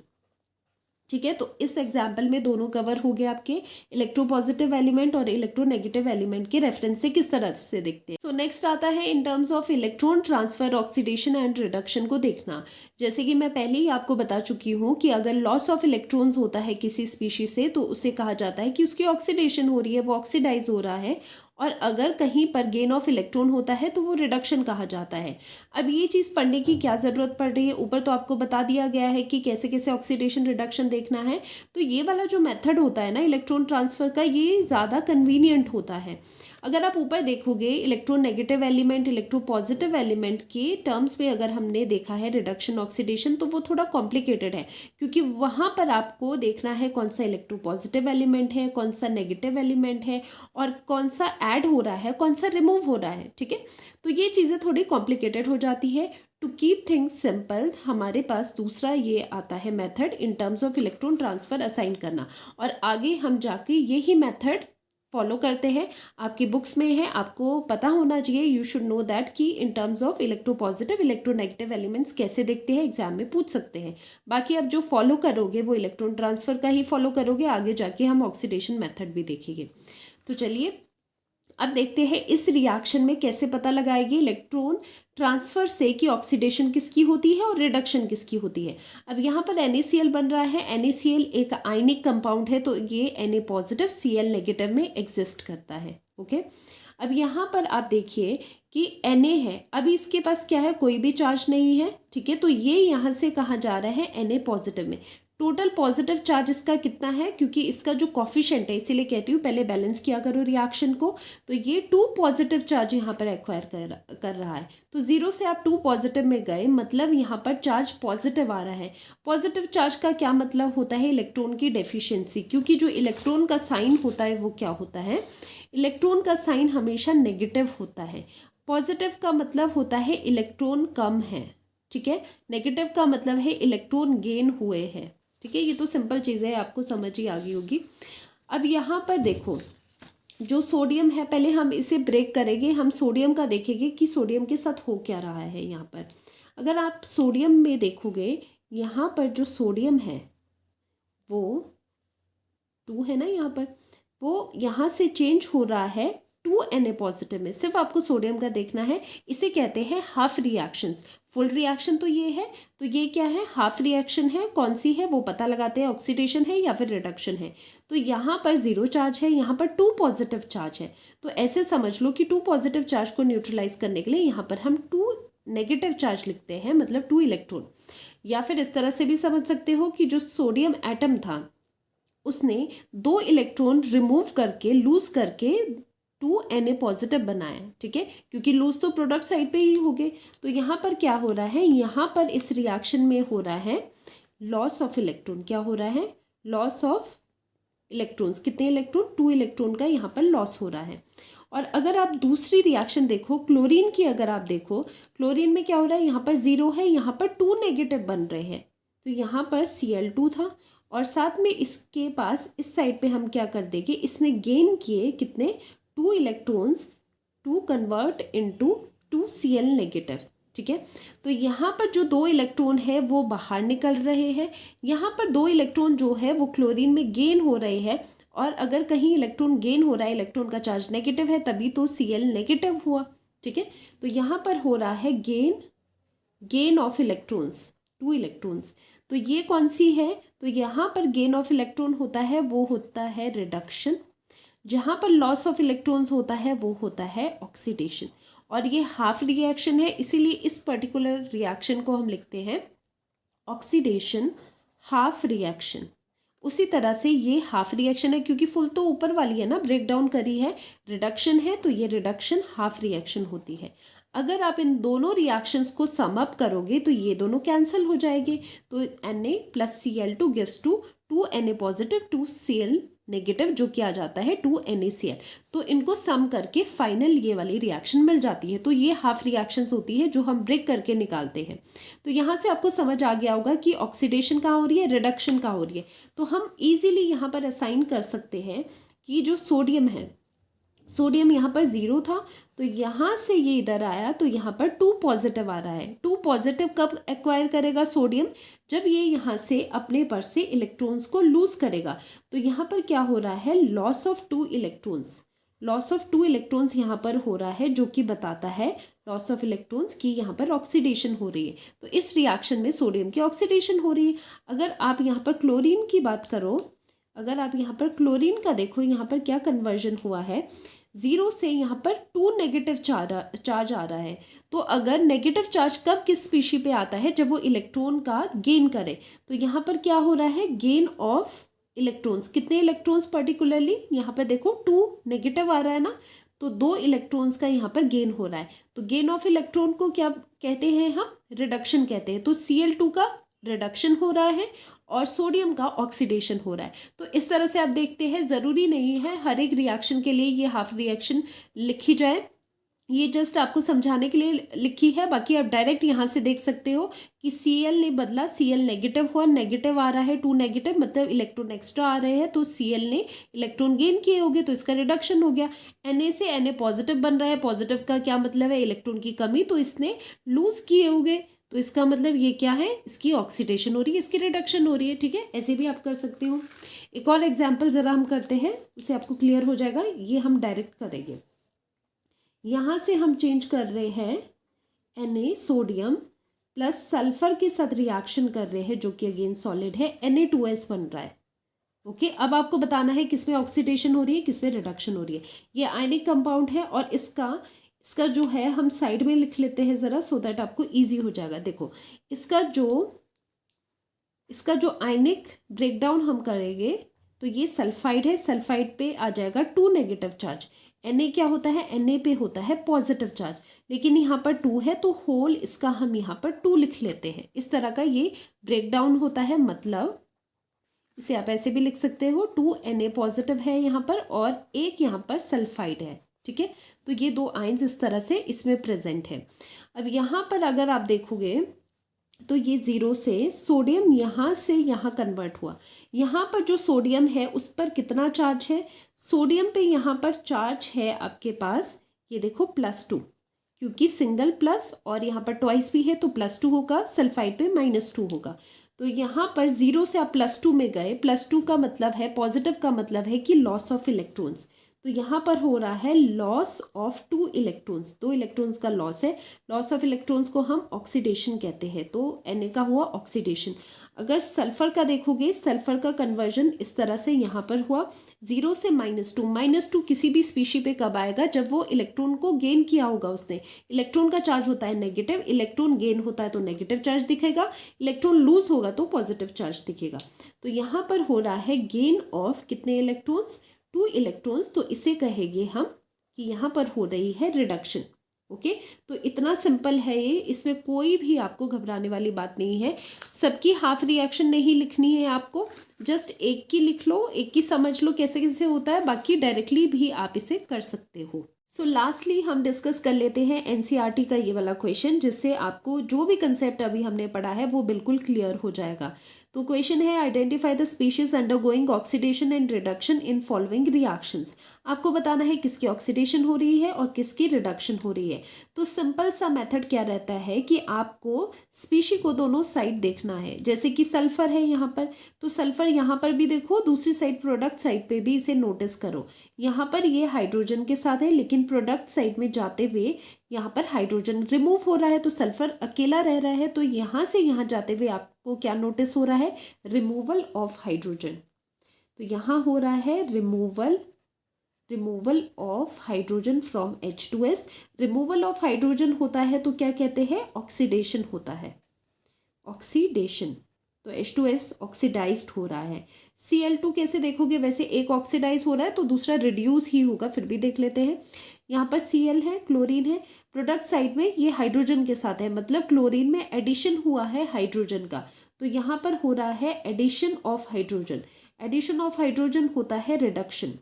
[SPEAKER 1] ठीक है। तो इस एग्जाम्पल में दोनों कवर हो गए आपके, इलेक्ट्रोपॉजिटिव एलिमेंट और इलेक्ट्रोनेगेटिव एलिमेंट के रेफरेंस से किस तरह से देखते हैं। सो नेक्स्ट आता है इन terms of electron transfer, oxidation and reduction को देखना। जैसे कि मैं पहले ही आपको बता चुकी हूँ कि अगर लॉस ऑफ इलेक्ट्रॉन्स होता है किसी स्पीशीज से तो उसे कहा जाता है कि उसकी ऑक्सीडेशन हो रही है, वो ऑक्सीडाइज हो रहा है। और अगर कहीं पर गेन ऑफ इलेक्ट्रॉन होता है तो वो रिडक्शन कहा जाता है। अब ये चीज़ पढ़ने की क्या ज़रूरत पड़ रही है, ऊपर तो आपको बता दिया गया है कि कैसे कैसे ऑक्सीडेशन रिडक्शन देखना है। तो ये वाला जो मेथड होता है ना इलेक्ट्रॉन ट्रांसफ़र का, ये ज़्यादा कन्वीनियंट होता है। अगर आप ऊपर देखोगे इलेक्ट्रोनेगेटिव एलिमेंट, इलेक्ट्रोपॉजिटिव एलिमेंट के टर्म्स में अगर हमने देखा है रिडक्शन ऑक्सीडेशन, तो वो थोड़ा कॉम्प्लिकेटेड है, क्योंकि वहाँ पर आपको देखना है कौन सा इलेक्ट्रोपॉजिटिव एलिमेंट है, कौन सा नेगेटिव एलिमेंट है, और कौन सा ऐड हो रहा है, कौन सा रिमूव हो रहा है, ठीक है। तो ये चीज़ें थोड़ी कॉम्प्लिकेटेड हो जाती है। टू कीप थिंग्स सिंपल हमारे पास दूसरा ये आता है method in terms of electron transfer assign करना, और आगे हम जाके यही मेथड फॉलो करते हैं। आपकी बुक्स में है, आपको पता होना चाहिए, यू शुड नो दैट कि इन terms of electropositive electronegative elements कैसे देखते हैं, एग्जाम में पूछ सकते हैं। बाकी आप जो फॉलो करोगे वो इलेक्ट्रॉन ट्रांसफ़र का ही फॉलो करोगे, आगे जाके हम ऑक्सीडेशन मेथड भी देखेंगे। तो चलिए अब देखते हैं इस रिएक्शन में कैसे पता लगाएगी इलेक्ट्रॉन ट्रांसफर से कि ऑक्सीडेशन किसकी होती है और रिडक्शन किसकी होती है। अब यहाँ पर NaCl बन रहा है, NaCl एक आयनिक कंपाउंड है, तो ये Na पॉजिटिव Cl नेगेटिव में एग्जिस्ट करता है, ओके। अब यहाँ पर आप देखिए कि Na है, अभी इसके पास क्या है, कोई भी चार्ज नहीं है, ठीक है, तो ये यहाँ से कहाँ जा रहा है, Na पॉजिटिव में। टोटल पॉजिटिव चार्ज इसका कितना है, क्योंकि इसका जो कॉफिशेंट है, इसीलिए कहती हूँ पहले बैलेंस किया करो रिएक्शन को। तो ये 2 पॉजिटिव चार्ज यहाँ पर एक्वायर कर रहा है, तो 0 से आप 2 पॉजिटिव में गए, मतलब यहाँ पर चार्ज पॉजिटिव आ रहा है। पॉजिटिव चार्ज का क्या मतलब होता है, इलेक्ट्रॉन की डेफिशिएंसी, क्योंकि जो इलेक्ट्रॉन का साइन होता है वो क्या होता है, इलेक्ट्रॉन का साइन हमेशा नेगेटिव होता है। पॉजिटिव का मतलब होता है इलेक्ट्रॉन कम है, ठीक है, नेगेटिव का मतलब है इलेक्ट्रॉन गेन हुए हैं, ठीक है। ये तो सिंपल चीज़ है, आपको समझ ही आ गई होगी। अब यहाँ पर देखो जो सोडियम है, पहले हम इसे ब्रेक करेंगे, हम सोडियम का देखेंगे कि सोडियम के साथ हो क्या रहा है। यहाँ पर अगर आप सोडियम में देखोगे, यहाँ पर जो सोडियम है वो 2 है ना, यहाँ पर वो यहाँ से चेंज हो रहा है 2Na पॉजिटिव में सिर्फ आपको सोडियम का देखना है। इसे कहते हैं हाफ रिएक्शंस। फुल रिएक्शन तो ये है, तो ये क्या है, हाफ रिएक्शन है। कौन सी है वो पता लगाते हैं, ऑक्सीडेशन है या फिर रिडक्शन है। तो यहाँ पर 0 चार्ज है, यहाँ पर 2 पॉजिटिव चार्ज है। तो ऐसे समझ लो कि 2 पॉजिटिव चार्ज को न्यूट्रलाइज करने के लिए यहाँ पर हम 2 नेगेटिव चार्ज लिखते हैं, मतलब 2 इलेक्ट्रॉन। या फिर इस तरह से भी समझ सकते हो कि जो सोडियम एटम था उसने 2 इलेक्ट्रॉन रिमूव करके, लूज करके 2Na पॉजिटिव बनाया, ठीक है, क्योंकि लूज तो प्रोडक्ट साइड पे ही हो गए। तो यहाँ पर क्या हो रहा है, यहाँ पर इस रिएक्शन में हो रहा है लॉस ऑफ इलेक्ट्रॉन। क्या हो रहा है, लॉस ऑफ इलेक्ट्रॉन्स। कितने इलेक्ट्रॉन, 2 इलेक्ट्रॉन का यहाँ पर लॉस हो रहा है। और अगर आप दूसरी रिएक्शन देखो, क्लोरीन की अगर आप देखो, क्लोरीन में क्या हो रहा है, यहाँ पर 0 है, यहाँ पर 2 नेगेटिव बन रहे हैं। तो यहाँ पर Cl2 था और साथ में इसके पास इस साइड पे हम क्या कर देंगे, इसने गेन किए कितने, 2 electrons to convert into 2Cl negative, ठीक है। तो यहाँ पर जो 2 इलेक्ट्रॉन है वो बाहर निकल रहे हैं, यहाँ पर 2 इलेक्ट्रॉन जो है वो क्लोरीन में गेन हो रहे हैं। और अगर कहीं इलेक्ट्रॉन गेन हो रहा है, इलेक्ट्रॉन का चार्ज नेगेटिव है, तभी तो Cl नेगेटिव हुआ, ठीक है। तो यहाँ पर हो रहा है गेन ऑफ इलेक्ट्रॉन्स, 2 इलेक्ट्रॉन्स। तो ये कौन सी है, तो यहाँ पर गेन ऑफ इलेक्ट्रॉन होता है वो होता है रिडक्शन। जहाँ पर लॉस ऑफ इलेक्ट्रॉन्स होता है वो होता है ऑक्सीडेशन। और ये हाफ रिएक्शन है, इसीलिए इस पर्टिकुलर रिएक्शन को हम लिखते हैं ऑक्सीडेशन हाफ रिएक्शन। उसी तरह से ये हाफ रिएक्शन है, क्योंकि फुल तो ऊपर वाली है ना, ब्रेक डाउन करी है, रिडक्शन है, तो ये रिडक्शन हाफ रिएक्शन होती है। अगर आप इन दोनों रिएक्शंस को सम अप करोगे तो ये दोनों कैंसिल हो जाएंगे। तो Na plus Cl2 gives to 2Na positive 2Cl negative, जो किया जाता है 2NaCl। तो इनको सम करके फाइनल ये वाली रिएक्शन मिल जाती है। तो ये हाफ रिएक्शंस होती है जो हम ब्रेक करके निकालते हैं। तो यहाँ से आपको समझ आ गया होगा कि ऑक्सीडेशन कहाँ हो रही है, रिडक्शन कहाँ हो रही है। तो हम इजीली यहाँ पर असाइन कर सकते हैं कि जो सोडियम है, सोडियम यहाँ पर 0 था, तो यहाँ से ये इधर आया तो यहाँ पर 2 पॉजिटिव आ रहा है। 2 पॉजिटिव कब एक्वायर करेगा सोडियम, जब ये यहाँ से अपने पर से इलेक्ट्रॉन्स को लूज करेगा। तो यहाँ पर क्या हो रहा है, loss of 2 electrons, loss of 2 electrons यहाँ पर हो रहा है, जो कि बताता है लॉस ऑफ इलेक्ट्रॉन्स की यहाँ पर ऑक्सीडेशन हो रही है। तो इस रिएक्शन में सोडियम की ऑक्सीडेशन हो रही है। अगर आप यहाँ पर क्लोरीन की बात करो, अगर आप यहाँ पर क्लोरीन का देखो, यहाँ पर क्या कन्वर्जन हुआ है, 0 से यहाँ पर 2 नेगेटिव चार्ज आ रहा है। तो अगर नेगेटिव चार्ज कब किस स्पीशी पे आता है, जब वो इलेक्ट्रॉन का गेन करे। तो यहाँ पर क्या हो रहा है, गेन ऑफ इलेक्ट्रॉन्स। कितने इलेक्ट्रॉन्स पर्टिकुलरली, यहाँ पर देखो 2 नेगेटिव आ रहा है ना, तो 2 इलेक्ट्रॉन्स का यहाँ पर गेन हो रहा है। तो गेन ऑफ इलेक्ट्रॉन को क्या कहते हैं हम, रिडक्शन कहते हैं। तो Cl2 का रिडक्शन हो रहा है और सोडियम का ऑक्सीडेशन हो रहा है। तो इस तरह से आप देखते हैं, ज़रूरी नहीं है हर एक रिएक्शन के लिए ये हाफ रिएक्शन लिखी जाए, ये जस्ट आपको समझाने के लिए लिखी है। बाकी आप डायरेक्ट यहाँ से देख सकते हो कि Cl ने बदला, Cl नेगेटिव हुआ, नेगेटिव आ रहा है, 2 नेगेटिव मतलब इलेक्ट्रॉन एक्स्ट्रा आ रहे हैं, तो Cl ने इलेक्ट्रॉन गेन किए होंगे, तो इसका रिडक्शन हो गया। Na से Na पॉजिटिव बन रहा है, पॉजिटिव का क्या मतलब है, इलेक्ट्रॉन की कमी, तो इसने लूज किए होंगे, तो इसका मतलब ये क्या है, इसकी ऑक्सीडेशन हो रही है, इसकी रिडक्शन हो रही है, ठीक है। ऐसे भी आप कर सकते हो। एक और एग्जाम्पल ज़रा हम करते हैं, उससे आपको क्लियर हो जाएगा। ये हम डायरेक्ट करेंगे, यहाँ से हम चेंज कर रहे हैं Na सोडियम प्लस सल्फर के साथ रिएक्शन कर रहे हैं, जो कि अगेन सॉलिड है, Na2S बन रहा है। ओके, अब आपको बताना है किसमें ऑक्सीडेशन हो रही है, किसमें रिडक्शन हो रही है। ये आयनिक कंपाउंड है और इसका जो है हम साइड में लिख लेते हैं ज़रा, सो दैट आपको इजी हो जाएगा। देखो, इसका जो आयनिक ब्रेकडाउन हम करेंगे, तो ये सल्फाइड है, सल्फाइड पे आ जाएगा 2 नेगेटिव चार्ज। Na क्या होता है, Na पे होता है पॉजिटिव चार्ज, लेकिन यहाँ पर 2 है, तो होल इसका हम यहाँ पर 2 लिख लेते हैं। इस तरह का ये ब्रेकडाउन होता है, मतलब इसे आप ऐसे भी लिख सकते हो, 2 Na पॉजिटिव है यहाँ पर और एक यहाँ पर सल्फाइड है, ठीक है। तो ये 2 आयंस इस तरह से इसमें प्रेजेंट है। अब यहाँ पर अगर आप देखोगे तो ये 0 से सोडियम यहाँ से यहाँ कन्वर्ट हुआ। यहाँ पर जो सोडियम है उस पर कितना चार्ज है, सोडियम पे यहाँ पर चार्ज है आपके पास, ये देखो +2, क्योंकि सिंगल प्लस और यहाँ पर ट्वाइस भी है, तो +2 होगा, सल्फाइड पे -2 होगा। तो यहाँ पर 0 से आप +2 में गए, +2 का मतलब है, पॉजिटिव का मतलब है कि लॉस ऑफ इलेक्ट्रॉन्स। तो यहाँ पर हो रहा है लॉस ऑफ 2 इलेक्ट्रॉन्स, 2 इलेक्ट्रॉन्स का लॉस है। लॉस ऑफ इलेक्ट्रॉन्स को हम ऑक्सीडेशन कहते हैं, तो Na का हुआ ऑक्सीडेशन। अगर सल्फर का देखोगे, सल्फर का कन्वर्जन इस तरह से यहाँ पर हुआ 0 से -2। -2 किसी भी स्पीशी पे कब आएगा? जब वो इलेक्ट्रॉन को गेन किया होगा उसने। इलेक्ट्रॉन का चार्ज होता है नेगेटिव, इलेक्ट्रॉन गेन होता है तो नेगेटिव चार्ज दिखेगा, इलेक्ट्रॉन लूज होगा तो पॉजिटिव चार्ज दिखेगा। तो यहाँ पर हो रहा है गेन ऑफ कितने इलेक्ट्रॉन्स? 2 इलेक्ट्रॉन्स। तो इसे कहेंगे हम कि यहाँ पर हो रही है रिडक्शन। ओके, तो इतना सिंपल है ये, इसमें कोई भी आपको घबराने वाली बात नहीं है। सबकी हाफ रिएक्शन नहीं लिखनी है आपको, जस्ट एक की लिख लो, एक की समझ लो कैसे कैसे होता है, बाकी डायरेक्टली भी आप इसे कर सकते हो। सो लास्टली हम डिस्कस कर लेते हैं एनसीईआरटी का ये वाला क्वेश्चन, जिससे आपको जो भी कंसेप्ट अभी हमने पढ़ा है वो बिल्कुल क्लियर हो जाएगा। तो क्वेश्चन है identify the species undergoing oxidation and reduction in following reactions. आपको बताना है किसकी ऑक्सीडेशन हो रही है और किसकी रिडक्शन हो रही है। तो सिंपल सा मेथड क्या रहता है कि आपको स्पीशी को दोनों साइड देखना है। जैसे कि सल्फर है यहाँ पर, तो सल्फर यहाँ पर भी देखो, दूसरी साइड प्रोडक्ट साइड पे भी इसे नोटिस करो। यहाँ पर ये हाइड्रोजन के साथ है, लेकिन प्रोडक्ट साइड में जाते हुए यहाँ पर हाइड्रोजन रिमूव हो रहा है, तो सल्फर अकेला रह रहा है। तो यहाँ से यहाँ जाते हुए आपको क्या नोटिस हो रहा है? Removal of hydrogen. तो यहाँ हो रहा है removal of hydrogen from H2S। Removal of hydrogen होता है तो क्या कहते हैं? ऑक्सीडेशन होता है, ऑक्सीडेशन। तो H2S ऑक्सीडाइज्ड हो रहा है। Cl2 कैसे देखोगे? वैसे एक ऑक्सीडाइज हो रहा है तो दूसरा रिड्यूस ही होगा, फिर भी देख लेते हैं। यहाँ पर Cl है, क्लोरीन है, प्रोडक्ट साइड में ये हाइड्रोजन के साथ है, मतलब क्लोरीन में एडिशन हुआ है हाइड्रोजन का। तो यहाँ पर हो रहा है addition of hydrogen. Addition of hydrogen होता है रिडक्शन,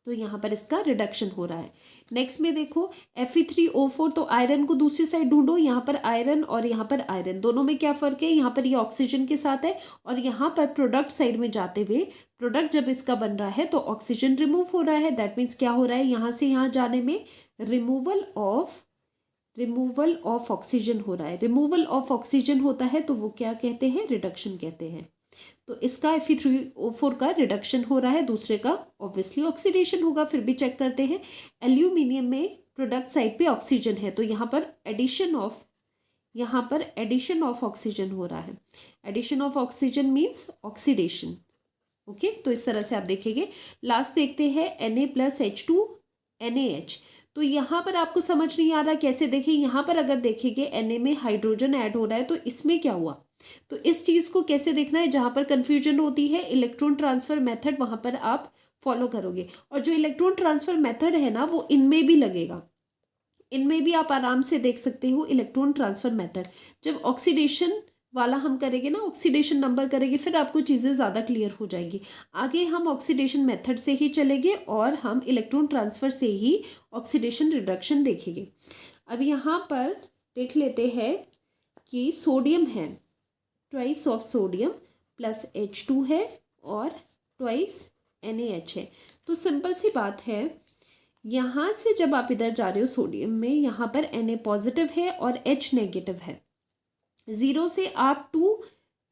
[SPEAKER 1] तो यहाँ पर इसका रिडक्शन हो रहा है। नेक्स्ट में देखो Fe3O4, तो आयरन को दूसरी साइड ढूंढो। यहाँ पर आयरन और यहाँ पर आयरन, दोनों में क्या फर्क है? यहाँ पर ये ऑक्सीजन के साथ है और यहाँ पर प्रोडक्ट साइड में जाते हुए प्रोडक्ट जब इसका बन रहा है तो ऑक्सीजन रिमूव हो रहा है। दैट मीन्स क्या हो रहा है? यहाँ से यहाँ जाने में रिमूवल ऑफ ऑक्सीजन हो रहा है। रिमूवल ऑफ ऑक्सीजन होता है तो वो क्या कहते हैं? रिडक्शन कहते हैं। तो इसका Fe3O4 का रिडक्शन हो रहा है, दूसरे का ऑब्वियसली ऑक्सीडेशन होगा। फिर भी चेक करते हैं। एल्यूमिनियम में प्रोडक्ट साइड पे ऑक्सीजन है, तो यहाँ पर एडिशन ऑफ ऑक्सीजन हो रहा है। Addition of oxygen means oxidation. Okay, तो इस तरह से आप देखेंगे। लास्ट देखते हैं Na+H2NaH। तो यहाँ पर आपको समझ नहीं आ रहा कैसे देखें? यहाँ पर अगर देखेंगे Na में हाइड्रोजन ऐड हो रहा है, तो इसमें क्या हुआ? तो इस चीज को कैसे देखना है? जहां पर कंफ्यूजन होती है, इलेक्ट्रॉन ट्रांसफर मेथड वहां पर आप फॉलो करोगे। और जो इलेक्ट्रॉन ट्रांसफर मेथड है ना, वो इनमें भी लगेगा। इनमें भी आप आराम से देख सकते हो इलेक्ट्रॉन ट्रांसफर मेथड। जब ऑक्सीडेशन वाला हम करेंगे ना, ऑक्सीडेशन नंबर करेंगे, फिर आपको चीज़ें ज़्यादा क्लियर हो जाएगी। आगे हम ऑक्सीडेशन मेथड से ही चलेंगे और हम इलेक्ट्रॉन ट्रांसफर से ही ऑक्सीडेशन रिडक्शन देखेंगे। अब यहाँ पर देख लेते हैं कि सोडियम है, twice of sodium plus H2 है और ट्वाइस NaH है। तो सिंपल सी बात है, यहाँ से जब आप इधर जा रहे हो सोडियम में, यहाँ पर Na पॉजिटिव है और H नेगेटिव है। 0 से आप 2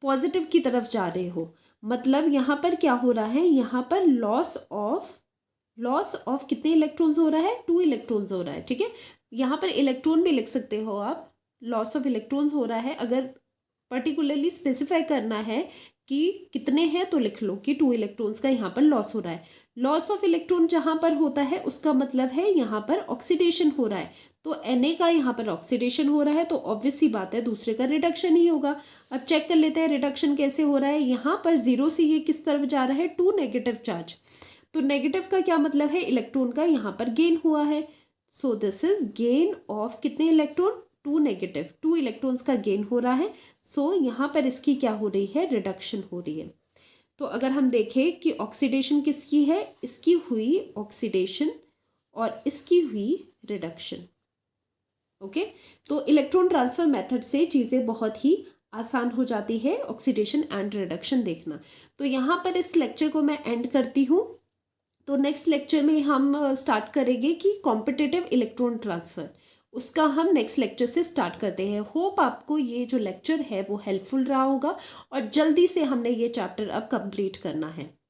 [SPEAKER 1] पॉजिटिव की तरफ जा रहे हो, मतलब यहाँ पर क्या हो रहा है? यहाँ पर लॉस ऑफ कितने इलेक्ट्रॉन्स हो रहा है? 2 इलेक्ट्रॉन्स हो रहा है। ठीक है, यहाँ पर इलेक्ट्रॉन भी लिख सकते हो आप, लॉस ऑफ इलेक्ट्रॉन्स हो रहा है। अगर पर्टिकुलरली स्पेसिफाई करना है कि कितने हैं तो लिख लो कि 2 इलेक्ट्रॉन्स का यहाँ पर लॉस हो रहा है। लॉस ऑफ इलेक्ट्रॉन जहाँ पर होता है उसका मतलब है यहाँ पर ऑक्सीडेशन हो रहा है। तो Na का यहाँ पर ऑक्सीडेशन हो रहा है, तो ऑब्वियस सी बात है दूसरे का रिडक्शन ही होगा। अब चेक कर लेते हैं रिडक्शन कैसे हो रहा है। यहाँ पर 0 से ये किस तरफ जा रहा है? 2 नेगेटिव चार्ज। तो नेगेटिव का क्या मतलब है? इलेक्ट्रॉन का यहाँ पर गेन हुआ है। So this is gain of कितने इलेक्ट्रॉन? 2 नेगेटिव, 2 इलेक्ट्रॉन्स का गेन हो रहा है। सो यहाँ पर इसकी क्या हो रही है? रिडक्शन हो रही है। तो अगर हम देखें कि ऑक्सीडेशन किसकी है, इसकी हुई ऑक्सीडेशन और इसकी हुई रिडक्शन। ओके, तो इलेक्ट्रॉन ट्रांसफर मेथड से चीज़ें बहुत ही आसान हो जाती है ऑक्सीडेशन एंड रिडक्शन देखना। तो यहाँ पर इस लेक्चर को मैं एंड करती हूँ। तो नेक्स्ट लेक्चर में हम स्टार्ट करेंगे कि कॉम्पिटिटिव इलेक्ट्रॉन ट्रांसफर, उसका हम नेक्स्ट लेक्चर से स्टार्ट करते हैं। होप आपको ये जो लेक्चर है वो हेल्पफुल रहा होगा और जल्दी से हमने ये चैप्टर अब कंप्लीट करना है।